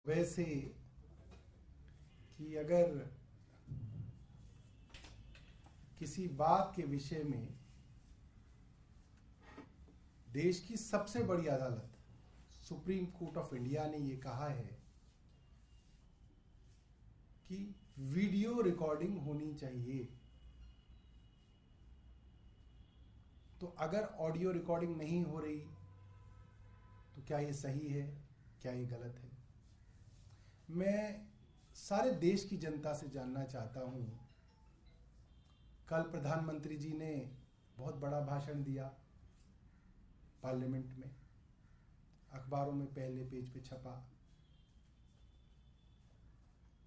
वैसे कि अगर किसी बात के विषय में देश की सबसे बड़ी अदालत सुप्रीम कोर्ट ऑफ इंडिया ने ये कहा है कि वीडियो रिकॉर्डिंग होनी चाहिए, तो अगर ऑडियो रिकॉर्डिंग नहीं हो रही तो क्या ये सही है, क्या ये गलत है? मैं सारे देश की जनता से जानना चाहता हूं। कल प्रधानमंत्री जी ने बहुत बड़ा भाषण दिया पार्लियामेंट में, अखबारों में पहले पेज पे छपा,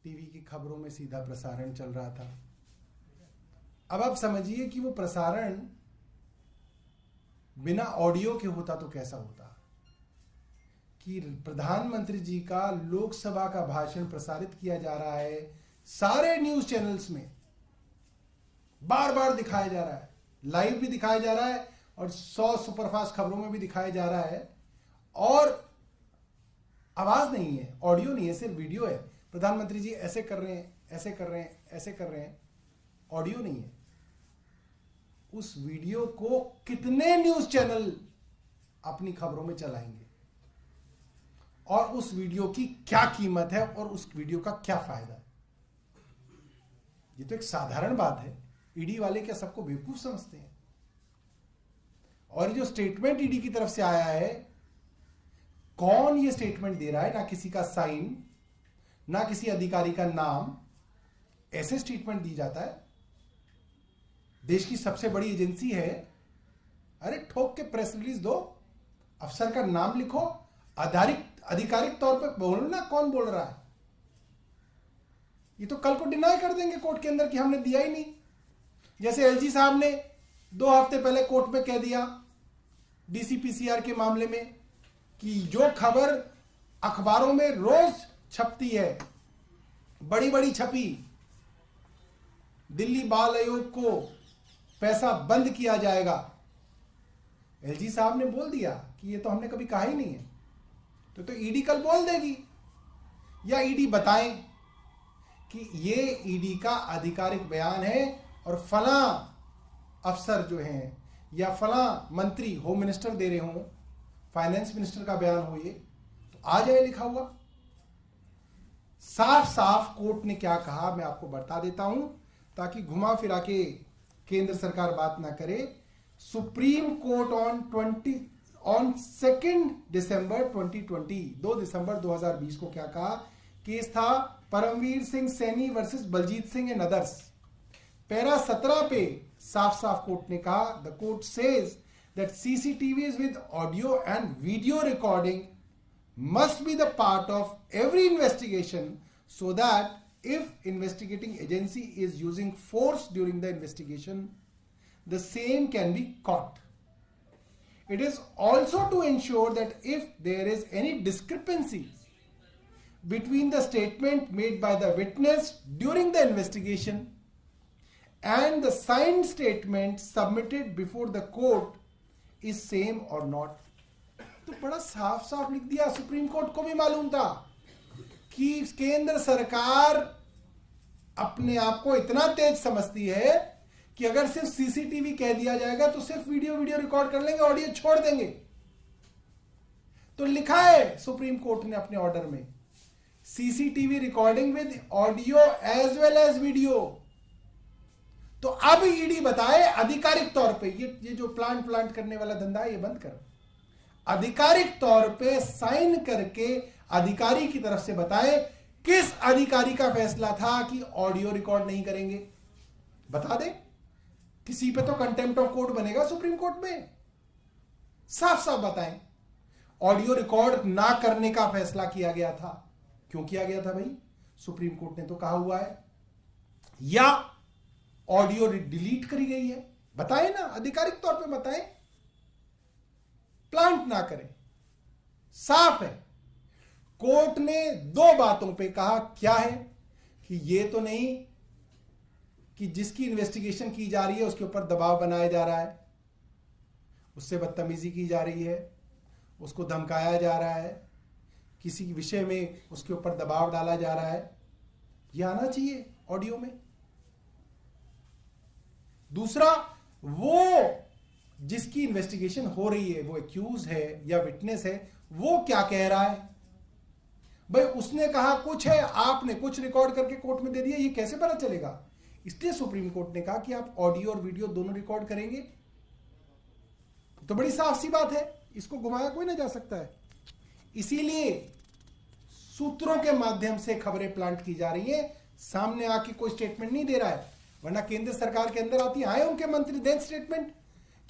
टीवी की खबरों में सीधा प्रसारण चल रहा था। अब आप समझिए कि वो प्रसारण बिना ऑडियो के होता तो कैसा होता, कि प्रधानमंत्री जी का लोकसभा का भाषण प्रसारित किया जा रहा है, सारे न्यूज चैनल्स में बार बार दिखाया जा रहा है, लाइव भी दिखाया जा रहा है और 100 सुपरफास्ट खबरों में भी दिखाया जा रहा है, और आवाज नहीं है, ऑडियो नहीं है, सिर्फ वीडियो है। प्रधानमंत्री जी ऐसे कर रहे हैं, ऐसे कर रहे हैं, ऐसे कर रहे हैं, ऑडियो नहीं है। उस वीडियो को कितने न्यूज चैनल अपनी खबरों में चलाएंगे, और उस वीडियो की क्या कीमत है और उस वीडियो का क्या फायदा है? ये तो एक साधारण बात है। ईडी वाले क्या सबको बेवकूफ समझते हैं? और ये जो स्टेटमेंट ईडी की तरफ से आया है, कौन ये स्टेटमेंट दे रहा है? ना किसी का साइन, ना किसी अधिकारी का नाम, ऐसे स्टेटमेंट दी जाता है। देश की सबसे बड़ी एजेंसी है, अरे ठोक के प्रेस रिलीज दो, अफसर का नाम लिखो, आधिकारिक तौर पे बोलो ना कौन बोल रहा है। ये तो कल को डिनाई कर देंगे कोर्ट के अंदर कि हमने दिया ही नहीं। जैसे एलजी साहब ने 2 हफ्ते पहले कोर्ट में कह दिया डीसीपीसीआर के मामले में कि जो खबर अखबारों में रोज छपती है, बड़ी बड़ी छपी, दिल्ली बाल आयोग को पैसा बंद किया जाएगा, एलजी साहब ने बोल दिया कि ये तो हमने कभी कहा ही नहीं है। तो ईडी कल बोल देगी, या ईडी बताएं कि ये ईडी का आधिकारिक बयान है और फला अफसर जो हैं या फला मंत्री, होम मिनिस्टर दे रहे हो, फाइनेंस मिनिस्टर का बयान हो, ये तो आ जाए लिखा हुआ। साफ साफ कोर्ट ने क्या कहा मैं आपको बता देता हूं, ताकि घुमा फिरा के केंद्र सरकार बात ना करे। सुप्रीम कोर्ट ऑन 2 दिसंबर 2020, 2 दिसंबर 2020 को क्या कहा? केस था Paramvir Singh Saini versus Baljeet Singh and others. Para 17 पे साफ साफ कोर्ट ने कहा, the court says that CCTVs with audio and video recording must be the part of every investigation, so that if investigating agency is using force during the investigation, the same can be caught. It is also to ensure that if there is any discrepancy between the statement made by the witness during the investigation and the signed statement submitted before the court is same or not. तो बड़ा साफ साफ लिख दिया। Supreme court को भी मालूम था कि केंद्र सरकार अपने आप को इतना तेज समझती है कि अगर सिर्फ सीसीटीवी कह दिया जाएगा तो सिर्फ वीडियो रिकॉर्ड कर लेंगे, ऑडियो छोड़ देंगे। तो लिखा है सुप्रीम कोर्ट ने अपने ऑर्डर में, CCTV recording with audio as well as video. तो अब ईडी बताए आधिकारिक तौर पे, ये जो प्लांट करने वाला धंधा है ये बंद करो। आधिकारिक तौर पे साइन करके अधिकारी की तरफ से बताए किस अधिकारी का फैसला था कि ऑडियो रिकॉर्ड नहीं करेंगे, बता दे। किसी पे तो कंटेम्प्ट ऑफ कोर्ट बनेगा सुप्रीम कोर्ट में। साफ साफ बताएं ऑडियो रिकॉर्ड ना करने का फैसला किया गया था। क्यों किया गया था भाई? सुप्रीम कोर्ट ने तो कहा हुआ है। या ऑडियो डिलीट करी गई है, बताएं ना, आधिकारिक तौर पे बताएं। प्लांट ना करें, साफ है। कोर्ट ने 2 बातों पे कहा, क्या है कि ये तो नहीं कि जिसकी इन्वेस्टिगेशन की जा रही है उसके ऊपर दबाव बनाया जा रहा है, उससे बदतमीजी की जा रही है, उसको धमकाया जा रहा है, किसी विषय में उसके ऊपर दबाव डाला जा रहा है, यह आना चाहिए ऑडियो में। दूसरा, वो जिसकी इन्वेस्टिगेशन हो रही है, वो एक्यूज है या विटनेस है, वो क्या कह रहा है। भाई उसने कहा कुछ है, आपने कुछ रिकॉर्ड करके कोर्ट में दे दिया, ये कैसे पता चलेगा। इसलिए सुप्रीम कोर्ट ने कहा कि आप ऑडियो और वीडियो दोनों रिकॉर्ड करेंगे। तो बड़ी साफ सी बात है, इसको घुमाया कोई ना जा सकता है। इसीलिए सूत्रों के माध्यम से खबरें प्लांट की जा रही है, सामने आके कोई स्टेटमेंट नहीं दे रहा है। वरना केंद्र सरकार के अंदर आती आए उनके मंत्री दें स्टेटमेंट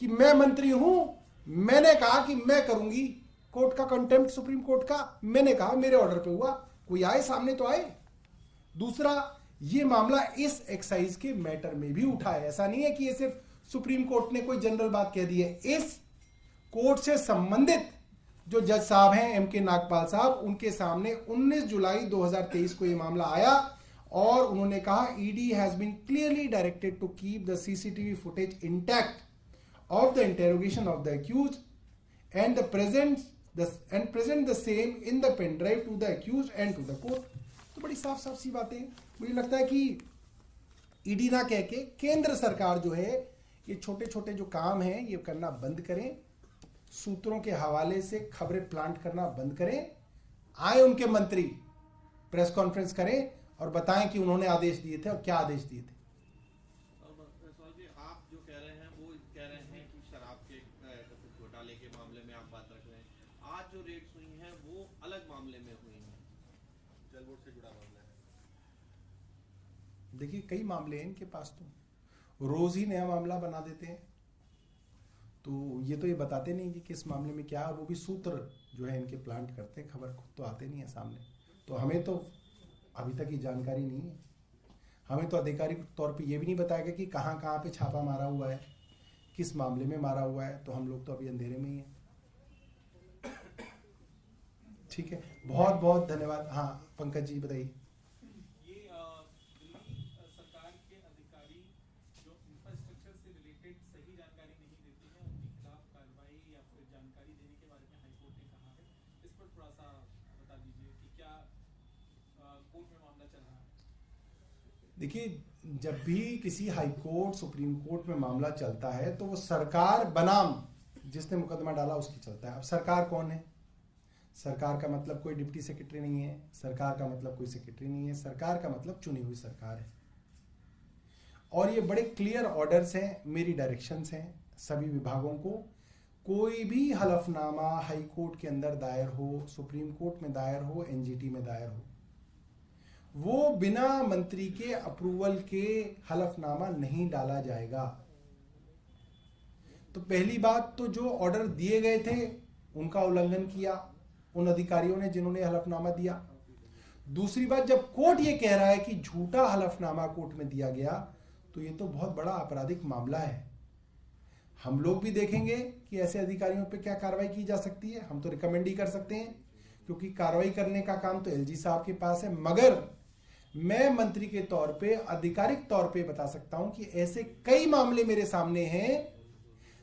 कि मैं मंत्री हूं, मैंने कहा कि मैं करूंगी। कोर्ट का कंटेम्प्ट, सुप्रीम कोर्ट का, मैंने कहा, मेरे ऑर्डर पे हुआ, कोई आए सामने तो आए। दूसरा, ये मामला इस एक्साइज के मैटर में भी उठा है। ऐसा नहीं है कि ये सिर्फ सुप्रीम कोर्ट ने कोई जनरल बात कह दी है। इस कोर्ट से संबंधित जो जज साहब हैं एम के नागपाल साहब, उनके सामने 19 जुलाई 2023 को ये मामला आया और उन्होंने कहा ED has been clearly directed to keep the CCTV footage intact of the interrogation of the accused and present the same in the pen drive to the accused and to the court। तो बड़ी साफ साफ सी बातें। मुझे लगता है कि ED ना कह के केंद्र सरकार जो है ये छोटे छोटे जो काम है ये करना बंद करें, सूत्रों के हवाले से खबरें प्लांट करना बंद करें। आए उनके मंत्री प्रेस कॉन्फ्रेंस करें और बताएं कि उन्होंने आदेश दिए थे और क्या आदेश दिए थे। आप जो कह रहे हैं वो कह रहे हैं कि शराब के घोटाले के मामले में आप बात रख रहे हैं। आज जो रेड्स हुई हैं वो अलग मामले में हुई हैं, जल बोर्ड से जुड़ा मामला है। देखिए कई मामले हैं इनके पास, तो रोज ही नया मामला बना देते हैं। तो ये बताते नहीं कि किस मामले में क्या, वो भी सूत्र जो है इनके प्लांट करते हैं, खबर खुद तो आते नहीं है सामने। तो हमें तो अभी तक ये जानकारी नहीं है। हमें तो आधिकारिक तौर पे ये भी नहीं बताया गया कि कहाँ कहाँ पे छापा मारा हुआ है, किस मामले में मारा हुआ है। तो हम लोग तो अभी अंधेरे में ही हैं। ठीक है, बहुत बहुत धन्यवाद। हाँ पंकज जी बताइए। ये दिल्ली सरकार के अधिकारी जो इंफ्रास्ट्रक्चर से रिलेटेड सही जानकारी नहीं देते हैं, उनके खिलाफ कार्रवाई या फिर जानकारी देने के बारे में हाईकोर्ट ने कहा है। इस पर थोड़ा सा बता दीजिए कि क्या कोर्ट में मामला चल रहा है। देखिए, जब भी किसी हाई कोर्ट सुप्रीम कोर्ट में मामला चलता है तो वो सरकार बनाम जिसने मुकदमा डाला उसकी चलता है। अब सरकार कौन है? सरकार का मतलब कोई डिप्टी सेक्रेटरी नहीं है, सरकार का मतलब कोई सेक्रेटरी नहीं है, सरकार का मतलब चुनी हुई सरकार है। और ये बड़े क्लियर ऑर्डर्स हैं, मेरी डायरेक्शंस हैं सभी विभागों को। कोई भी हलफनामा हाई कोर्ट के अंदर दायर हो, सुप्रीम कोर्ट में दायर हो, एनजीटी में दायर हो, वो बिना मंत्री के अप्रूवल के हलफनामा नहीं डाला जाएगा। तो पहली बात तो जो ऑर्डर दिए गए थे उनका उल्लंघन किया उन अधिकारियों ने जिन्होंने हलफनामा दिया। दूसरी बात, जब कोर्ट ये कह रहा है कि झूठा हलफनामा कोर्ट में दिया गया, तो ये तो बहुत बड़ा आपराधिक मामला है। हम लोग भी देखेंगे कि ऐसे अधिकारियों पे क्या कार्रवाई की जा सकती है। हम तो रिकमेंड ही कर सकते हैं, क्योंकि कार्रवाई करने का काम तो एलजी साहब के पास है। मगर मैं मंत्री के तौर पे आधिकारिक तौर पे बता सकता हूं कि ऐसे कई मामले मेरे सामने हैं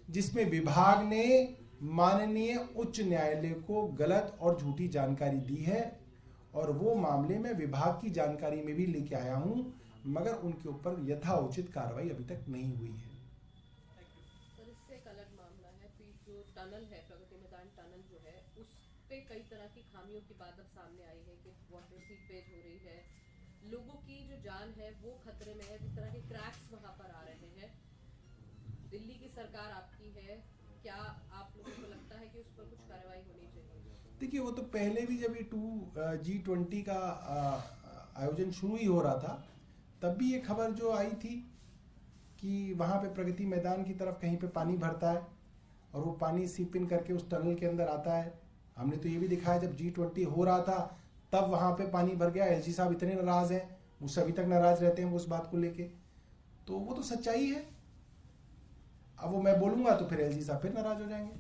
जिसमें विभाग ने माननीय उच्च न्यायालय को गलत और झूठी जानकारी दी है, और वो मामले में विभाग की जानकारी में भी लेके आया हूं, मगर उनके ऊपर यथाउचित कार्रवाई अभी तक नहीं हुई है। सर, इससे एक अलग मामला है, जो टनल है, प्रगति मैदान टनल जो है, उस पे कई तरह की खामियों की बात अब सामने आई है कि वाटर सीपेज हो रही है, लोगों की जो जान है वो खतरे में है, जिस तरह के क्रैक्स वहां पर आ रहे हैं। दिल्ली की सरकार आपकी है, क्या आप लोगों को लगता है कि उस पर कुछ कार्रवाई होनी चाहिए? देखिए, वो तो पहले भी जब ये G20 का आयोजन शुरू ही हो रहा था, तब भी ये खबर जो आई थी कि वहाँ पे प्रगति मैदान की तरफ कहीं पे पानी भरता है और वो पानी सीप इन करके उस टनल के अंदर आता है। हमने तो ये भी दिखाया जब G20 हो रहा था तब वहाँ पे पानी भर गया। एलजी साहब इतने नाराज हैं, मुझसे अभी तक नाराज रहते हैं वो उस बात को लेके। तो वो तो सच्चाई है। अब वो मैं बोलूंगा तो फिर एलजी साहब फिर नाराज हो जाएंगे।